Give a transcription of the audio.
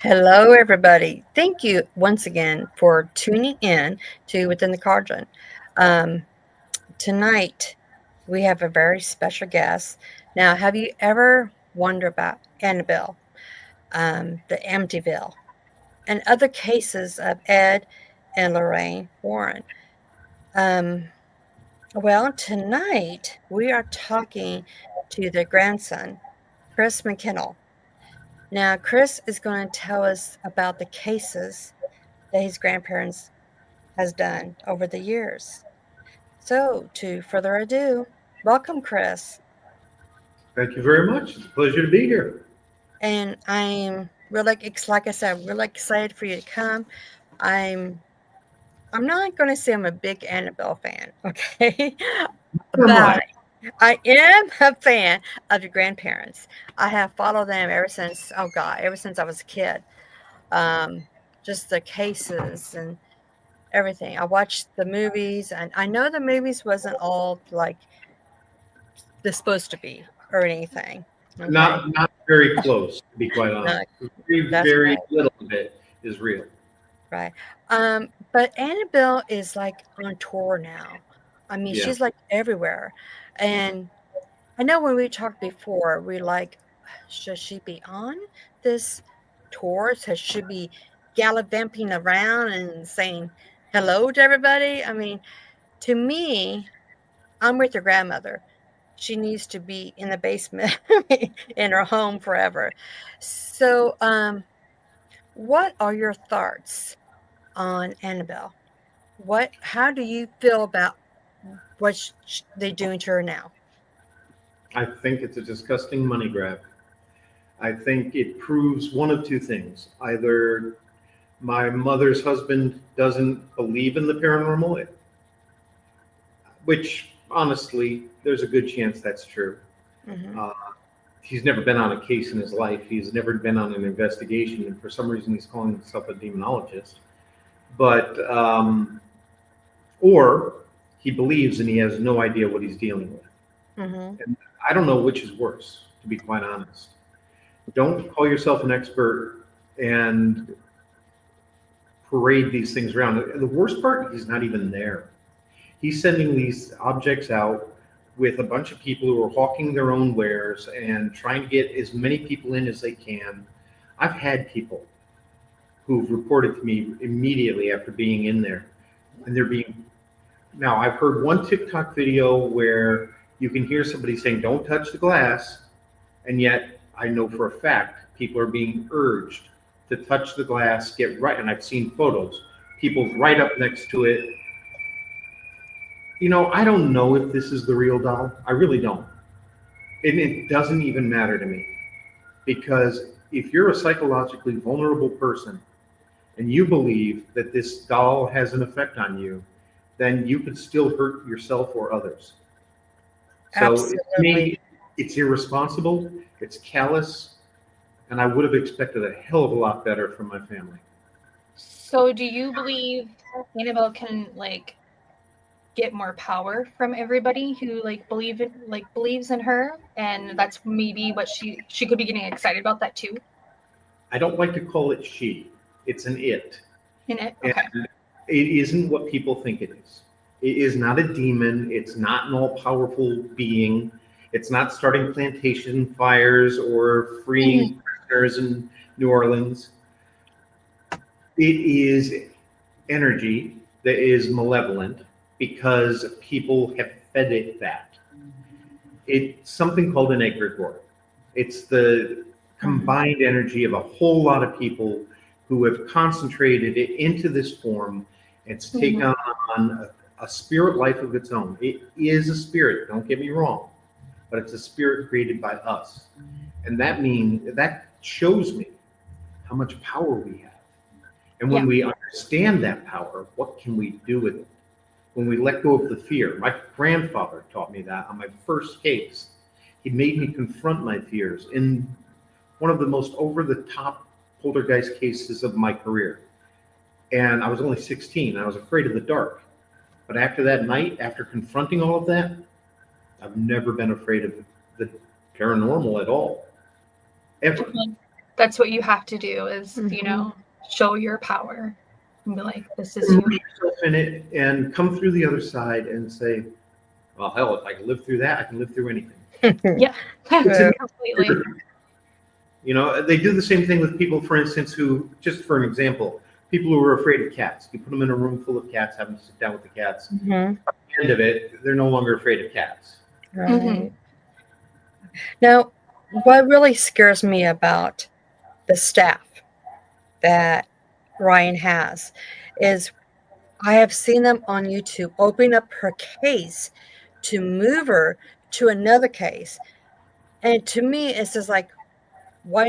Hello, everybody. Thank you once again for tuning in to Within the Cauldron. Um, Tonight, we have a very special guest. Now, have you ever wondered about Annabelle, the Amityville, and other cases of Ed and Lorraine Warren? Um, well, tonight we are talking to their grandson, Chris McKinnell. Now, Chris is going to tell us about the cases that his grandparents has done over the years. So, to further ado, welcome, Chris. Thank you very much. It's a pleasure to be here. And I'm really, like I said, really excited for you to come. I'm, I'm not going to say I'm a big Annabelle fan, okay, So but much. I am a fan of your grandparents. I have followed them ever since, oh God, ever since I was a kid. Um, just the cases and everything. I watched the movies, and I know the movies wasn't all like they're supposed to be or anything. Okay, Not very close, to be quite no, honest. Very, that's very right, little of it is real. right. But Annabelle is like on tour now. I mean, Yeah. she's like everywhere, and I know when we talked before, we like, should she be on this tour? Should she be gallivanting around and saying hello to everybody? I mean, to me, I'm with your grandmother. She needs to be in the basement in her home forever. So, what are your thoughts on Annabelle? How do you feel about what they're doing to her now? I think it's a disgusting money grab. I think it proves one of two things. Either my mother's husband doesn't believe in the paranormal, which honestly, there's a good chance that's true. Hmm. Uh, he's never been on a case in his life. He's never been on an investigation, and for some reason, he's calling himself a demonologist. But or he believes and he has no idea what he's dealing with. Hmm. And I don't know which is worse, to be quite honest. Don't call yourself an expert and parade these things around. And the worst part, he's not even there. He's sending these objects out with a bunch of people who are hawking their own wares and trying to get as many people in as they can. I've had people who've reported to me immediately after being in there, and they're being. Now, I've heard one TikTok video where you can hear somebody saying, "Don't touch the glass," and yet I know for a fact people are being urged to touch the glass, get right, and I've seen photos, people right up next to it. I don't know if this is the real doll. I really don't. And it doesn't even matter to me because if you're a psychologically vulnerable person and you believe that this doll has an effect on you, then you could still hurt yourself or others. So to Absolutely. me, it's irresponsible, it's callous, and I would have expected a hell of a lot better from my family. So do you believe Annabelle can get more power from everybody who believes in her, and that's maybe what she could be getting excited about that too? I don't like to call it she, it's an it. In it? And Okay. it isn't what people think it is. It is not a demon, it's not an all powerful being, it's not starting plantation fires or freeing prisoners in New Orleans. It is energy that is malevolent because people have fed it that. It's something called an egregore. It's the combined energy of a whole lot of people who have concentrated it into this form. It's taken on a spirit life of its own. It is a spirit, don't get me wrong, but it's a spirit created by us. And that shows me how much power we have. And when Yeah. we understand that power, what can we do with it? When we let go of the fear. My grandfather taught me that on my first case. He made me confront my fears in one of the most over the top poltergeist cases of my career. And I was only 16. I was afraid of the dark. But after that night, after confronting all of that, I've never been afraid of the paranormal at all. Ever. that's what you have to do is, you know, show your power and be like, this is you. Immerse yourself in it and come through the other side and say, well, hell, if I can live through that, I can live through anything. Yeah, True. completely. You know, they do the same thing with people, for instance, who, just for an example, people who are afraid of cats. You put them in a room full of cats, have them sit down with the cats. Mhm. At the end of it, they're no longer afraid of cats. Right. Mhm. Now, what really scares me about the staff that Ryan has is I have seen them on YouTube open up her case to move her to another case. And to me, it's just like, why